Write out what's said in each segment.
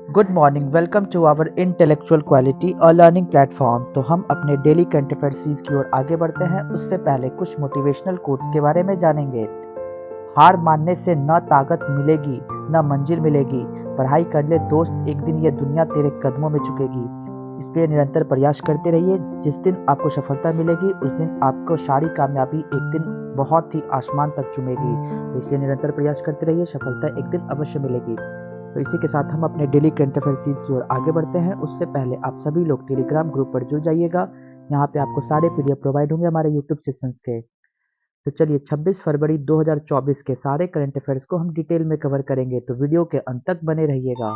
Good morning, welcome to our intellectual quality और learning platform. तो हम अपने डेली करंट अफेयर सीरीज की ओर आगे बढ़ते हैं। उससे पहले कुछ मोटिवेशनल कोट्स के बारे में जानेंगे। हार मानने से न ताकत मिलेगी न मंजिल मिलेगी। पढ़ाई कर ले दोस्त, एक दिन ये दुनिया तेरे कदमों में झुकेगी। इसलिए निरंतर प्रयास करते रहिए। जिस दिन आपको सफलता मिलेगी उस दिन आपको सारी कामयाबी एक दिन बहुत ही आसमान तक चूमेगी। तो इसलिए निरंतर प्रयास करते रहिए, सफलता एक दिन अवश्य मिलेगी। तो इसी के साथ हम अपने डेली करंट अफेयर सीरीज की ओर आगे बढ़ते हैं। उससे पहले आप सभी लोग टेलीग्राम ग्रुप पर जुड़ जाइएगा। यहाँ पे आपको सारे पीडीएफ प्रोवाइड होंगे हमारे यूट्यूब सेशंस के। तो चलिए 26 फरवरी 2024 के सारे करंट अफेयर्स को हम डिटेल में कवर करेंगे, तो वीडियो के अंत तक बने रहिएगा।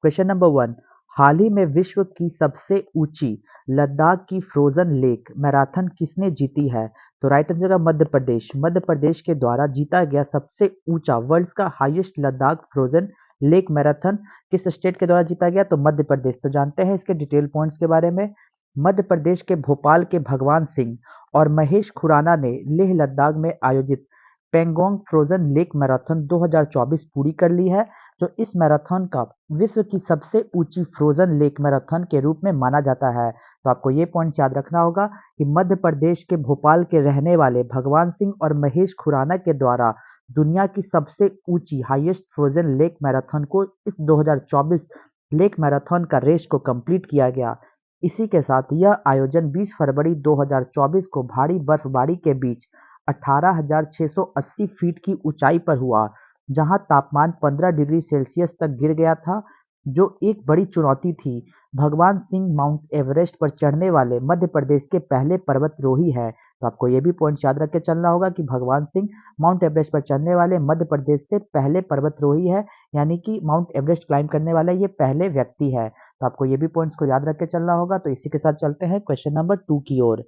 क्वेश्चन नंबर 1, हाल ही में विश्व की सबसे ऊंची लद्दाख की फ्रोजन लेक मैराथन किसने जीती है? तो राइट आंसर होगा मध्य प्रदेश। मध्य प्रदेश के द्वारा जीता गया सबसे ऊंचा वर्ल्ड का highest Ladakh frozen lake marathon किस स्टेट के द्वारा जीता गया? तो मध्य प्रदेश। तो जानते हैं इसके डिटेल पॉइंट्स के बारे में। मध्य प्रदेश के भोपाल के भगवान सिंह और महेश खुराना ने लेह लद्दाख में आयोजित पेंगोंग फ्रोजन लेक मैराथन 2024 पूरी कर ली है, जो इस मैराथन का विश्व की सबसे ऊंची फ्रोजन लेक मैराथन के रूप में माना जाता है। तो आपको ये पॉइंट्स याद रखना होगा कि मध्य प्रदेश के भोपाल के रहने वाले भगवान सिंह और महेश खुराना के द्वारा दुनिया की सबसे ऊंची हाईएस्ट फ्रोजन लेक मैराथन को इस 2024 लेक मैराथन का रेस को कंप्लीट किया गया। इसी के साथ यह आयोजन 20 फरवरी 2024 को भारी बर्फबारी के बीच 18,680 फीट की ऊंचाई पर हुआ, जहां तापमान 15 डिग्री सेल्सियस तक गिर गया था, जो एक बड़ी चुनौती थी। भगवान सिंह माउंट एवरेस्ट पर चढ़ने वाले मध्य प्रदेश के पहले पर्वतारोही है। तो आपको ये भी पॉइंट्स याद रख के चलना होगा कि भगवान सिंह माउंट एवरेस्ट पर चढ़ने वाले मध्य प्रदेश से पहले पर्वतारोही है, यानी कि माउंट एवरेस्ट क्लाइम करने वाला ये पहले व्यक्ति है। तो आपको ये भी पॉइंट्स को याद रख के चलना होगा। तो इसी के साथ चलते हैं क्वेश्चन नंबर 2 की ओर।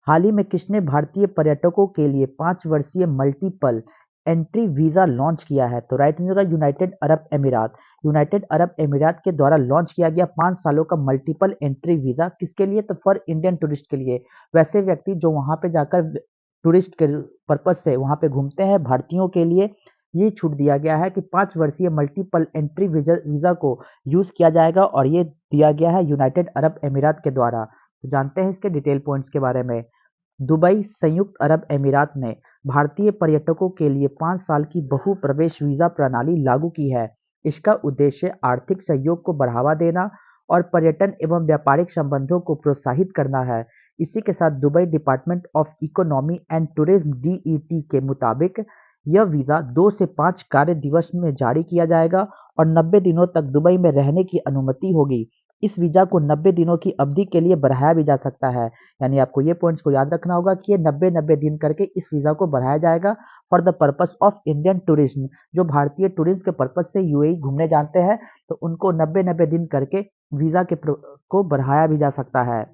हाल ही में किसने भारतीय पर्यटकों के लिए 5 वर्षीय मल्टीपल एंट्री वीजा लॉन्च किया है? तो राइट आंसर होगा यूनाइटेड अरब अमीरात। यूनाइटेड अरब अमीरात के द्वारा लॉन्च किया गया 5 सालों का मल्टीपल एंट्री वीजा किसके लिए? तो फॉर इंडियन टूरिस्ट के लिए। वैसे व्यक्ति जो वहां पे जाकर टूरिस्ट के पर्पज से वहां पे घूमते हैं, भारतीयों के लिए ये छूट दिया गया है कि 5 वर्षीय मल्टीपल एंट्री वीजा को यूज किया जाएगा, और ये दिया गया है यूनाइटेड अरब अमीरात के द्वारा। तो जानते हैं इसके डिटेल पॉइंट्स के बारे में। दुबई संयुक्त अरब अमीरात ने भारतीय पर्यटकों के लिए 5 साल की बहु प्रवेश वीजा प्रणाली लागू की है। इसका उद्देश्य आर्थिक सहयोग को बढ़ावा देना और पर्यटन एवं व्यापारिक संबंधों को प्रोत्साहित करना है। इसी के साथ Dubai department of economy and tourism DET के मुताबिक यह वीजा 2 से 5 कार्य दिवस में जारी किया जाएगा और 90 दिनों तक दुबई में रहने की अनुमति होगी। इस वीजा को 90 दिनों की अवधि के लिए बढ़ाया भी जा सकता है। यानी आपको ये पॉइंट्स को याद रखना होगा कि ये 90-90 दिन करके इस वीजा को बढ़ाया जाएगा for the purpose of Indian tourism. जो भारतीय टूरिज्म के पर्पस से यूएई घूमने जानते हैं, तो उनको 90-90 दिन करके वीजा को बढ़ाया भी जा सकता है।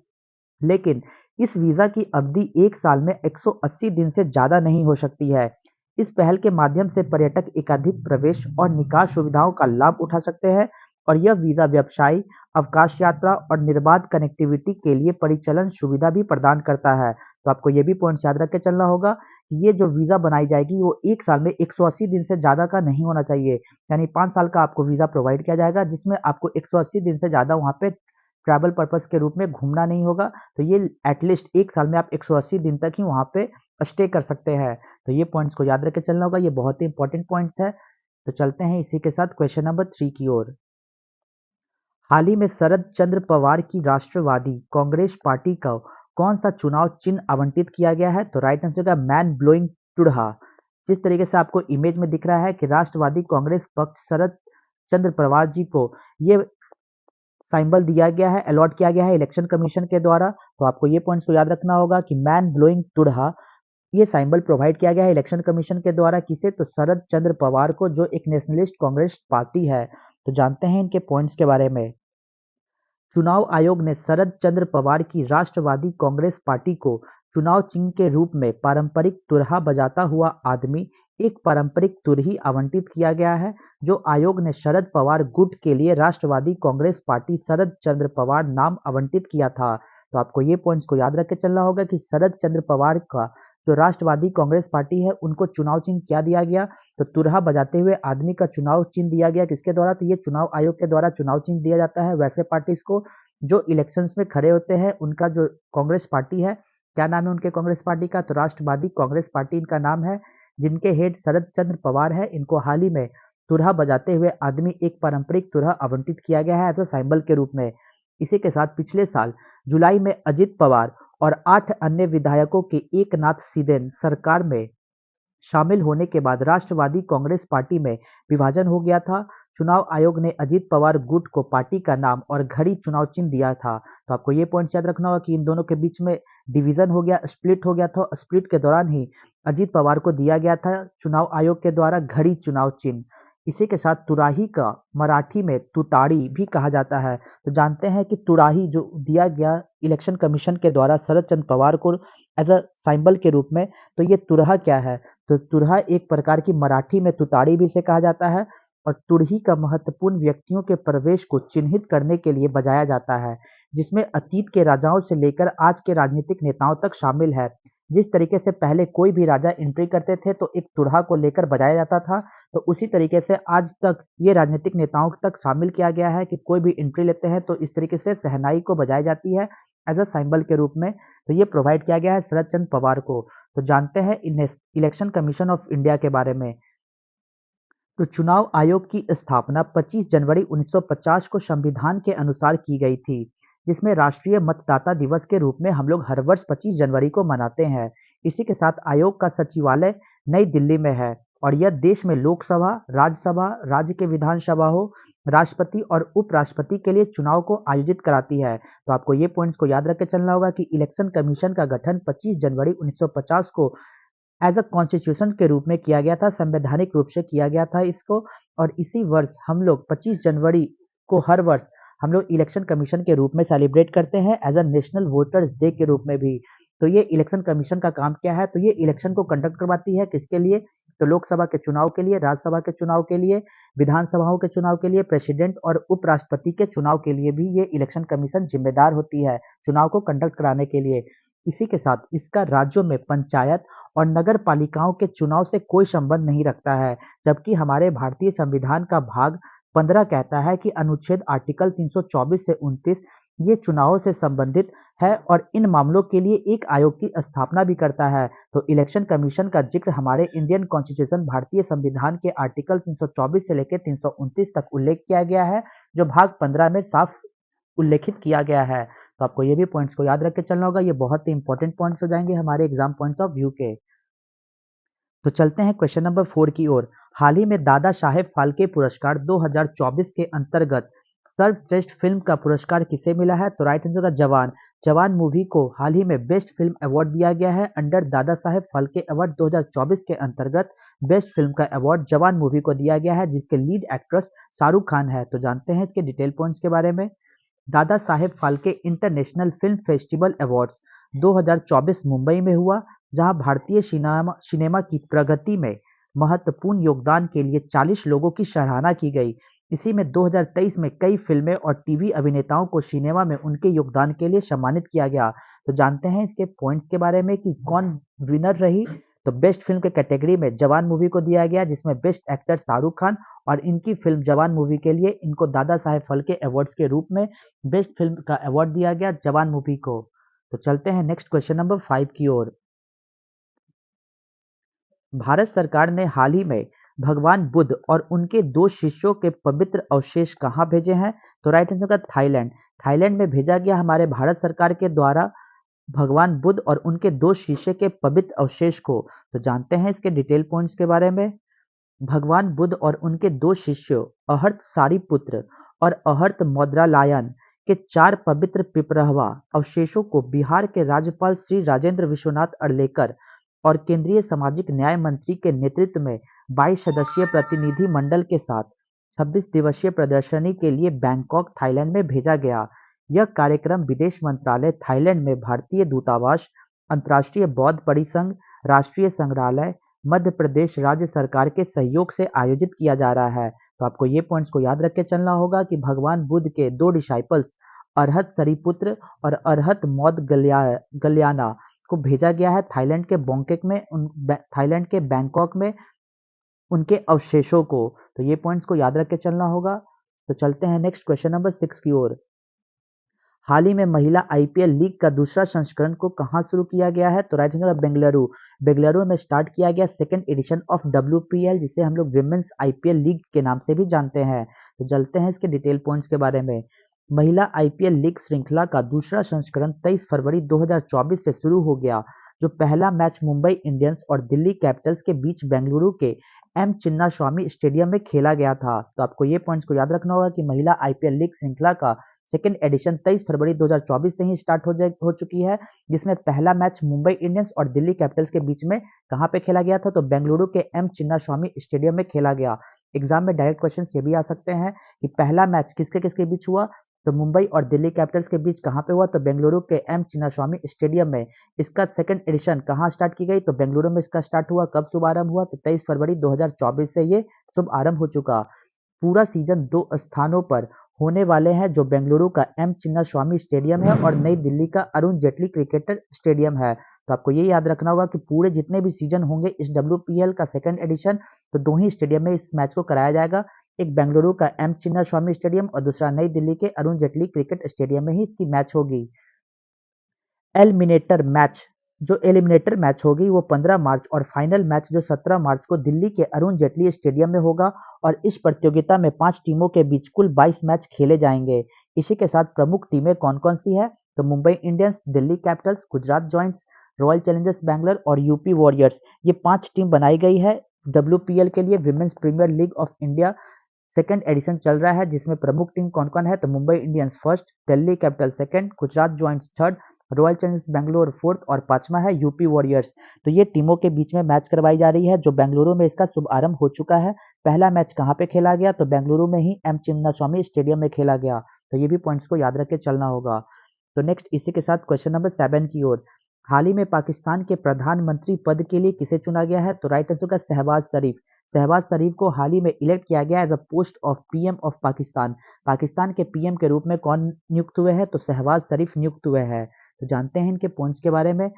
लेकिन इस वीजा की अवधि 1 साल में 180 दिन से ज्यादा नहीं हो सकती है। इस पहल के माध्यम से पर्यटक एकाधिक प्रवेश और निकास सुविधाओं का लाभ उठा सकते हैं, और यह वीजा व्यवसाय, अवकाश यात्रा और निर्बाध कनेक्टिविटी के लिए परिचालन सुविधा भी प्रदान करता है। तो आपको ये भी पॉइंट्स याद रख के चलना होगा कि ये जो वीजा बनाई जाएगी वो 1 साल में 180 दिन से ज्यादा का नहीं होना चाहिए। यानी 5 साल का आपको वीजा प्रोवाइड किया जाएगा, जिसमें आपको 180 दिन से ज्यादा वहां पे ट्रैवल पर्पस के रूप में घूमना नहीं होगा। तो ये एटलीस्ट 1 साल में आप 180 दिन तक ही वहां पे स्टे कर सकते हैं। तो ये पॉइंट्स को याद रख के चलना होगा, ये बहुत ही इंपॉर्टेंट पॉइंट्स है। तो चलते हैं इसी के साथ क्वेश्चन नंबर 3 की ओर। हाल ही में शरद चंद्र पवार की राष्ट्रवादी कांग्रेस पार्टी को कौन सा चुनाव चिन्ह आवंटित किया गया है? तो राइट आंसर होगा मैन ब्लोइंग टुडहा। जिस तरीके से आपको इमेज में दिख रहा है कि राष्ट्रवादी कांग्रेस पक्ष शरद चंद्र पवार जी को ये सिंबल दिया गया है, अलॉट किया गया है इलेक्शन कमीशन के द्वारा। तो आपको ये पॉइंट्स को याद रखना होगा कि मैन ब्लोइंग टुडहा ये सिंबल प्रोवाइड किया गया है इलेक्शन कमीशन के द्वारा। किसे? तो शरद चंद्र पवार को, जो एक नेशनलिस्ट कांग्रेस पार्टी है। तो जानते हैं इनके पॉइंट्स के बारे में। चुनाव आयोग ने शरद चंद्र पवार की राष्ट्रवादी कांग्रेस पार्टी को चुनाव चिन्ह के रूप में पारंपरिक तुरहा बजाता हुआ आदमी, एक पारंपरिक तुरही आवंटित किया गया है, जो आयोग ने शरद पवार गुट के लिए राष्ट्रवादी कांग्रेस पार्टी शरद चंद्र पवार नाम आवंटित किया था। तो आपको ये पॉइंट्स को याद रख के चलना होगा कि शरद चंद्र पवार का जो राष्ट्रवादी कांग्रेस पार्टी है उनको चुनाव चिन्ह क्या दिया गया, तो तुरहा बजाते हुए आदमी का चुनाव चिन्ह दिया गया। किसके द्वारा, तो ये चुनाव आयोग के द्वारा चुनाव चिन्ह दिया जाता है वैसे पार्टीज को जो इलेक्शंस में खड़े होते हैं। उनका जो कांग्रेस पार्टी है, क्या नाम है उनके कांग्रेस पार्टी का, तो राष्ट्रवादी कांग्रेस पार्टी इनका नाम है, जिनके हेड शरद चंद्र पवार है। इनको हाल ही में तुरहा बजाते हुए आदमी एक पारंपरिक तुरहा आवंटित किया गया है एज अ सिंबल के रूप में। इसी के साथ पिछले साल जुलाई में अजित पवार और 8 अन्य विधायकों के एकनाथ शिंदे सरकार में शामिल होने के बाद राष्ट्रवादी कांग्रेस पार्टी में विभाजन हो गया था। चुनाव आयोग ने अजित पवार गुट को पार्टी का नाम और घड़ी चुनाव चिन्ह दिया था। तो आपको ये पॉइंट याद रखना होगा कि इन दोनों के बीच में डिवीजन हो गया, स्प्लिट हो गया था। स्प्लिट के दौरान ही अजित पवार को दिया गया था चुनाव आयोग के द्वारा घड़ी चुनाव चिन्ह। इसी के साथ तुराही का मराठी में तुताड़ी भी कहा जाता है। तो जानते हैं कि तुराही जो दिया गया इलेक्शन कमीशन के द्वारा शरद चंद्र पवार को एज अ सिंबल के रूप में, तो ये तुरहा क्या है, तो तुरहा एक प्रकार की मराठी में तुताड़ी भी इसे कहा जाता है और तुरही का महत्वपूर्ण व्यक्तियों के प्रवेश को चिन्हित करने के लिए बजाया जाता है, जिसमें अतीत के राजाओं से लेकर आज के राजनीतिक नेताओं तक शामिल है। जिस तरीके से पहले कोई भी राजा एंट्री करते थे तो एक तुरहा को लेकर बजाया जाता था, तो उसी तरीके से आज तक ये राजनीतिक नेताओं तक शामिल किया गया है कि कोई भी एंट्री लेते हैं तो इस तरीके से शहनाई को बजाई जाती है एज अ सिंबल के रूप में। तो ये प्रोवाइड किया गया है शरद चंद्र पवार को। तो जानते हैं इलेक्शन कमीशन ऑफ इंडिया के बारे में। तो चुनाव आयोग की स्थापना 25 जनवरी 1950 को संविधान के अनुसार की गई थी, जिसमें राष्ट्रीय मतदाता दिवस के रूप में हम लोग हर वर्ष 25 जनवरी को मनाते हैं। इसी के साथ आयोग का सचिवालय नई दिल्ली में है और यह देश में लोकसभा, राज्यसभा, राज्य के विधानसभा हो, राष्ट्रपति और उपराष्ट्रपति के लिए चुनाव को आयोजित कराती है। तो आपको ये पॉइंट्स को याद रख के चलना होगा कि इलेक्शन कमीशन का गठन 25 जनवरी 1950 को एज अ कॉन्स्टिट्यूशन के रूप में किया गया था, संवैधानिक रूप से किया गया था इसको। और इसी वर्ष हम लोग 25 जनवरी को हर वर्ष हम लोग इलेक्शन कमीशन के रूप में सेलिब्रेट करते हैं as a national voters day के रूप में भी। तो ये इलेक्शन कमीशन का काम क्या है, तो ये इलेक्शन को कंडक्ट करवाती है किसके लिए, तो लोकसभा के चुनाव के लिए, राज्यसभा के चुनाव के लिए, विधानसभाओं के चुनाव के लिए, प्रेसिडेंट और उपराष्ट्रपति के चुनाव के लिए भी ये इलेक्शन कमीशन जिम्मेदार होती है चुनाव को कंडक्ट कराने के लिए। इसी के साथ इसका राज्यों में पंचायत और नगर पालिकाओं के चुनाव से कोई संबंध नहीं रखता है, जबकि हमारे भारतीय संविधान का भाग 15 कहता है कि अनुच्छेद आर्टिकल 324 से 29 ये चुनावों से संबंधित है और इन मामलों के लिए एक आयोग की स्थापना भी करता है। तो इलेक्शन कमीशन का जिक्र हमारे इंडियन कॉन्स्टिट्यूशन भारतीय संविधान के आर्टिकल 324 से लेकर 329 तक उल्लेख किया गया है, जो भाग 15 में साफ उल्लेखित किया गया है। तो आपको ये भी पॉइंट्स को याद रख के चलना होगा, ये बहुत ही इंपॉर्टेंट पॉइंट्स हो जाएंगे हमारे एग्जाम पॉइंट्स ऑफ व्यू के। तो चलते हैं क्वेश्चन नंबर 4 की ओर। हाल ही में दादा साहेब फाल्के पुरस्कार 2024 के अंतर्गत सर्वश्रेष्ठ फिल्म का पुरस्कार किसे मिला है, तो राइट आंसर होगा जवान। जवान मूवी को हाल ही में बेस्ट फिल्म अवार्ड दिया गया है अंडर दादा साहेब फाल्के अवार्ड 2024 के अंतर्गत। बेस्ट फिल्म का अवार्ड जवान मूवी को दिया गया है, जिसके लीड एक्ट्रेस शाहरुख खान है। तो जानते हैं इसके डिटेल पॉइंट्स के बारे में। Dada Saheb Phalke international film festival awards 2024 Mumbai में हुआ, जहां भारतीय सिनेमा की प्रगति में महत्वपूर्ण योगदान के लिए 40 लोगों की सराहना की गई। इसी में 2023 में कई फिल्में और टीवी अभिनेताओं को सिनेमा में उनके योगदान के लिए सम्मानित किया गया। तो जानते हैं इसके पॉइंट्स के बारे में कि कौन विनर रही। तो बेस्ट फिल्म के कैटेगरी में जवान मूवी को दिया गया, जिसमें बेस्ट एक्टर शाहरुख खान, और इनकी फिल्म जवान मूवी के लिए इनको दादा साहेब फाल्के अवार्ड्स के रूप में बेस्ट फिल्म का अवार्ड दिया गया जवान मूवी को। तो चलते हैं नेक्स्ट क्वेश्चन नंबर 5 की ओर। भारत सरकार ने हाल ही में भगवान बुद्ध और उनके 2 शिष्यों के पवित्र अवशेष कहाँ भेजे हैं, तो राइट आंसर का थाईलैंड। थाईलैंड में भेजा गया हमारे भारत सरकार के द्वारा भगवान बुद्ध और उनके 2 शिष्य के पवित्र अवशेष को। तो जानते हैं इसके डिटेल पॉइंट्स के बारे में। भगवान बुद्ध और उनके 2 शिष्यों अहर्त सारिपुत्र और अहर्त मौद्गल्यायन के 4 पवित्र पिपरहवा अवशेषों को बिहार के राज्यपाल श्री राजेंद्र विश्वनाथ अर्लेकर और केंद्रीय सामाजिक न्याय मंत्री के नेतृत्व में 22 सदस्यीय प्रतिनिधि मंडल के साथ 26 दिवसीय प्रदर्शनी के लिए बैंकॉक थाईलैंड में भेजा गया। यह कार्यक्रम विदेश मंत्रालय, थाईलैंड में भारतीय दूतावास, अंतर्राष्ट्रीय बौद्ध परिसंघ, राष्ट्रीय संग्रहालय, मध्य प्रदेश राज्य सरकार के सहयोग से आयोजित किया जा रहा है। तो आपको ये पॉइंट्स को याद रख के चलना होगा कि भगवान बुद्ध के 2 डिसाइपल्स अरहत सरिपुत्र और अरहत मौद्गल्याना को भेजा गया है थाईलैंड के थाईलैंड के बैंकॉक में उनके अवशेषों को। तो ये पॉइंट्स को याद रख के चलना होगा। तो चलते हैं नेक्स्ट क्वेश्चन नंबर 6 की ओर। हाल ही में महिला आईपीएल लीग का दूसरा संस्करण को कहां शुरू किया गया है? तो राइट आंसर बेंगलुरु। बेंगलुरु में स्टार्ट किया गया सेकंड एडिशन ऑफ डब्ल्यूपीएल, जिसे हम लोग विमेंस आईपीएल लीग के नाम से भी जानते हैं। तो चलते हैं इसके डिटेल पॉइंट्स के बारे में। महिला आईपीएल लीग श्रृंखला का दूसरा संस्करण 23 फरवरी 2024 से शुरू हो गया, जो पहला मैच मुंबई इंडियंस और दिल्ली कैपिटल्स के बीच बेंगलुरु के एम चिन्नास्वामी स्टेडियम में खेला गया था। तो आपको ये पॉइंट्स को याद रखना होगा कि महिला आईपीएल लीग श्रृंखला का सेकेंड एडिशन 23 फरवरी 2024 से ही स्टार्ट हो चुकी है, जिसमें पहला मैच मुंबई इंडियंस और दिल्ली कैपिटल्स के बीच में कहां पे खेला गया था? तो बेंगलुरु के एम चिन्नास्वामी स्टेडियम में खेला गया। एग्जाम में डायरेक्ट क्वेश्चन ये भी आ सकते हैं कि पहला मैच किसके किसके बीच हुआ? तो मुंबई और दिल्ली कैपिटल्स के बीच कहां पे हुआ? तो बेंगलुरु के एम चिन्नास्वामी स्टेडियम में। इसका सेकंड एडिशन कहां स्टार्ट की गई? तो बेंगलुरु में इसका स्टार्ट हुआ। कब शुभारंभ हुआ? तो 23 फरवरी 2024 से ये शुभारंभ हो चुका। पूरा सीजन 2 स्थानों पर होने वाले हैं, जो बेंगलुरु का एम चिन्नास्वामी स्टेडियम है और नई दिल्ली का अरुण जेटली क्रिकेट स्टेडियम है। तो आपको ये याद रखना होगा कि पूरे जितने भी सीजन होंगे इस डब्ल्यूपीएल का सेकंड एडिशन, तो दो ही स्टेडियम में इस मैच को कराया जाएगा। एक बेंगलुरु का एम चिन्नास्वामी स्टेडियम और दूसरा नई दिल्ली के अरुण जेटली क्रिकेट स्टेडियम में ही इसकी मैच होगी। एलिमिनेटर मैच होगी वो 15 मार्च और फाइनल मैच जो 17 मार्च को दिल्ली के अरुण जेटली स्टेडियम में होगा। और इस प्रतियोगिता में 5 टीमों के बीच कुल 22 मैच खेले जाएंगे। इसी के साथ प्रमुख टीमें कौन कौन सी है? तो Mumbai Indians, Delhi Capitals, Gujarat joints, royal Challengers Bangalore और यूपी वॉरियर्स, ये 5 टीम बनाई गई है डब्ल्यूपीएल के लिए। Women's premier league of India second edition चल रहा है, जिसमें प्रमुख टीम कौन कौन है? तो Mumbai Indians first, Delhi capital second, Gujarat joints third, royal Challengers Bangalore fourth और पांचवा है यूपी वॉरियर्स। तो ये टीमों के बीच में मैच करवाई जा रही है, जो बेंगलुरु में इसका शुभारंभ हो चुका है। पहला मैच कहां पे खेला गया? तो बेंगलुरु में ही एम चिन्नास्वामी स्टेडियम में खेला गया। तो ये भी पॉइंट्स को याद रख के चलना होगा। तो नेक्स्ट इसी के साथ क्वेश्चन नंबर 7 की ओर। हाल ही में पाकिस्तान के प्रधानमंत्री पद के लिए किसे चुना गया है? तो राइट आंसर का शहबाज शरीफ। शहबाज शरीफ को हाल ही में इलेक्ट किया गया as a post of PM of Pakistan. Pakistan के पीएम के रूप में कौन नियुक्त हुए हैं? तो शहबाज शरीफ नियुक्त हुए हैं। तो जानते हैं इनके पॉइंट्स के बारे में।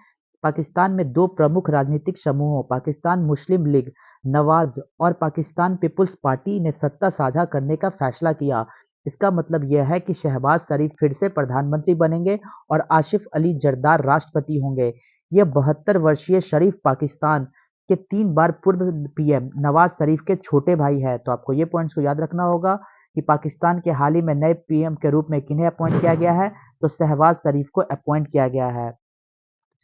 पाकिस्तान में दो प्रमुख राजनीतिक समूहों पाकिस्तान मुस्लिम लीग नवाज और पाकिस्तान पीपुल्स पार्टी ने सत्ता साझा करने का फैसला किया। इसका मतलब यह है कि शहबाज शरीफ फिर से प्रधानमंत्री बनेंगे और आसिफ अली जरदार राष्ट्रपति होंगे। यह 72 वर्षीय शरीफ पाकिस्तान के 3 बार पूर्व पीएम नवाज शरीफ के छोटे भाई है। तो आपको ये पॉइंट्स को याद रखना होगा कि पाकिस्तान के हाल ही में नए पीएम के रूप में किन्हें अपॉइंट किया गया है? तो शहबाज शरीफ को अपॉइंट किया गया है।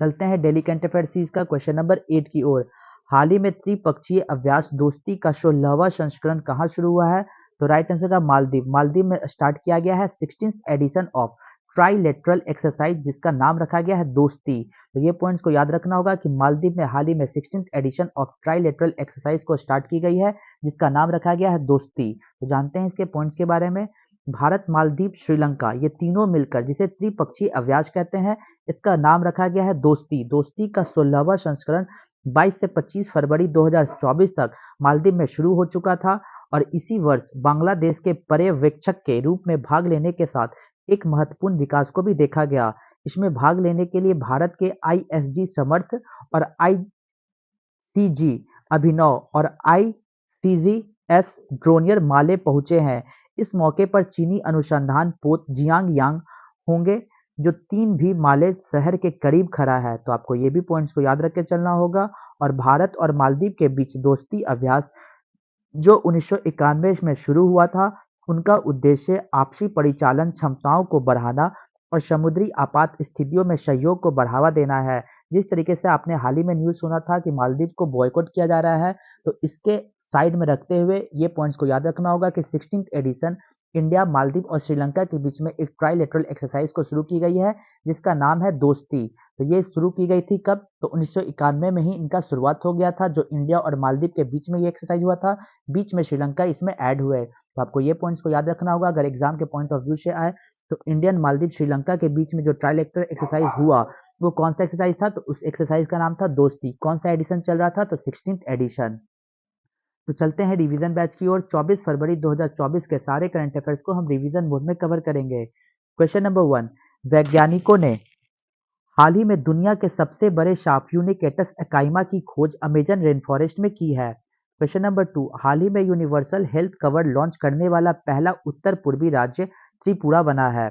चलते हैं डेली करंट अफेयर सीरीज का क्वेश्चन नंबर 8 की ओर। हाल ही में त्रिपक्षीय अभ्यास दोस्ती का 16वां संस्करण कहां शुरू हुआ है? तो राइट आंसर का मालदीव। मालदीव में स्टार्ट किया गया है 16th edition of trilateral exercise, जिसका नाम रखा गया है दोस्ती। तो ये पॉइंट्स को याद रखना होगा कि मालदीव में हाल ही में 16th edition of trilateral exercise को स्टार्ट की गई है, जिसका नाम रखा गया है दोस्ती। तो जानते हैं इसके पॉइंट्स के बारे में। भारत, मालदीव, श्रीलंका ये तीनों मिलकर जिसे त्रिपक्षीय अभ्यास कहते हैं, इसका नाम रखा गया है दोस्ती। दोस्ती का 16वां संस्करण 22 से 25 फरवरी 2024 तक मालदीव में शुरू हो चुका था और इसी वर्ष बांग्लादेश के पर्यवेक्षक के रूप में भाग लेने के साथ एक महत्वपूर्ण विकास को भी देखा गया। इसमें भाग लेने के लिए भारत के आईएसजी समर्थ और आईसीजी अभिनव और आईसीजीएस ड्रोनियर माले पहुंचे हैं। इस मौके पर चीनी अनुसंधान पोत जियांग यांग होंगे, जो 3 भी माले शहर के करीब खड़ा है। तो आपको ये भी पॉइंट्स को याद रख के चलना होगा। और भारत और मालदीव के बीच दोस्ती अभ्यास जो 1991 में शुरू हुआ था, उनका उद्देश्य आपसी परिचालन क्षमताओं को बढ़ाना और समुद्री आपात स्थितियों में सहयोग को बढ़ावा देना है। जिस तरीके से आपने हाल ही में न्यूज़ सुना था कि मालदीव को बॉयकॉट किया जा रहा है, तो इसके साइड में रखते हुए ये पॉइंट्स को याद रखना होगा कि 16th एडिशन इंडिया, मालदीव और श्रीलंका के बीच में एक ट्राइलेटरल एक्सरसाइज को शुरू की गई है, जिसका नाम है दोस्ती। तो ये शुरू की गई थी कब? तो 1991 में ही इनका शुरुआत हो गया था, जो इंडिया और मालदीव के बीच में ये एक्सरसाइज हुआ था। बीच में श्रीलंका इसमें ऐड हुए। तो आपको ये पॉइंट्स को याद रखना होगा अगर एग्जाम के पॉइंट ऑफ व्यू से आए। तो इंडियन, मालदीव, श्रीलंका के बीच में जो ट्राइलेटरल एक्सरसाइज हुआ, वो कौन सा एक्सरसाइज था? तो उस एक्सरसाइज का नाम था दोस्ती। कौन सा एडिशन चल रहा था? तो 16th एडिशन। तो चलते हैं रिवीजन बैच की ओर। 24 फरवरी 2024 के सारे करंट अफेयर्स को हम रिवीजन मोड में कवर करेंगे। क्वेश्चन नंबर 1, वैज्ञानिकों ने हाल ही में दुनिया के सबसे बड़े साँप यूनिकेटस एकाइमा की खोज अमेजन रेन फॉरेस्ट में की है। क्वेश्चन नंबर 2, हाल ही में यूनिवर्सल हेल्थ कवर लॉन्च करने वाला पहला उत्तर पूर्वी राज्य त्रिपुरा बना है।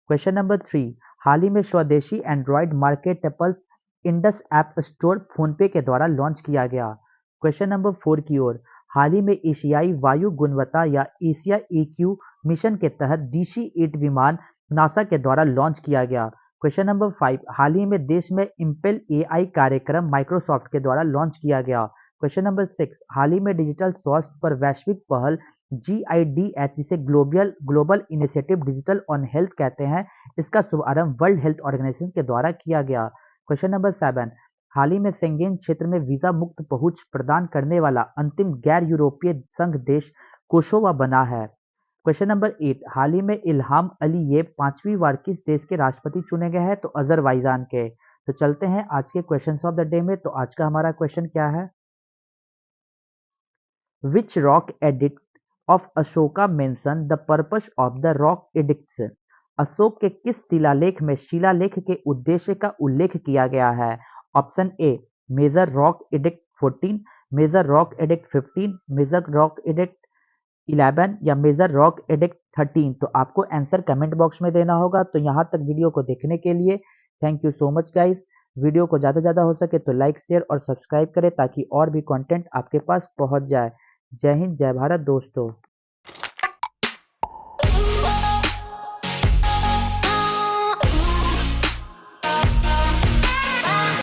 क्वेश्चन नंबर 3, हाल ही में स्वदेशी एंड्रॉयड मार्केटेबल्स इंडस ऐप स्टोर फोनपे के द्वारा लॉन्च किया गया। क्वेश्चन नंबर 4 की ओर, हाल ही में एशियाई वायु गुणवत्ता या एशिया ईक्यू मिशन के तहत DC-8 विमान नासा के द्वारा लॉन्च किया गया। क्वेश्चन नंबर 5, हाल ही में देश में इम्पेल AI कार्यक्रम माइक्रोसॉफ्ट के द्वारा लॉन्च किया गया। क्वेश्चन नंबर 6, हाल ही में डिजिटल स्वास्थ्य पर वैश्विक पहल GIDH, जिसे global initiative digital on health कहते हैं, इसका शुभारंभ वर्ल्ड हेल्थ ऑर्गेनाइजेशन के द्वारा किया गया। क्वेश्चन नंबर 7, हाल ही में शेंगेन क्षेत्र में वीजा मुक्त पहुंच प्रदान करने वाला अंतिम गैर यूरोपीय संघ देश कोसोवो बना है। क्वेश्चन नंबर 8, हाल ही में इल्हाम अलीयेव 5वीं बार किस देश के राष्ट्रपति चुने गए हैं? तो अजरबैजान के। तो चलते हैं आज के क्वेश्चंस ऑफ द डे में। तो आज का हमारा क्वेश्चन क्या है? Which rock edict of Ashoka mention the purpose of the rock edicts? Ashok के किस शिलालेख में शिलालेख के उद्देश्य का उल्लेख किया गया है? Option A, major rock edict 14, major rock edict 15, major rock edict 11 या मेजर रॉक एडिक्ट 13। तो आपको आंसर कमेंट बॉक्स में देना होगा। तो यहाँ तक वीडियो को देखने के लिए thank you so much guys. Video को ज़्यादा से ज़्यादा हो सके तो लाइक शेयर और सब्सक्राइब करें ताकि और भी कंटेंट आपके पास पहुँच जाए। जय हिंद, जय भारत दोस्तों।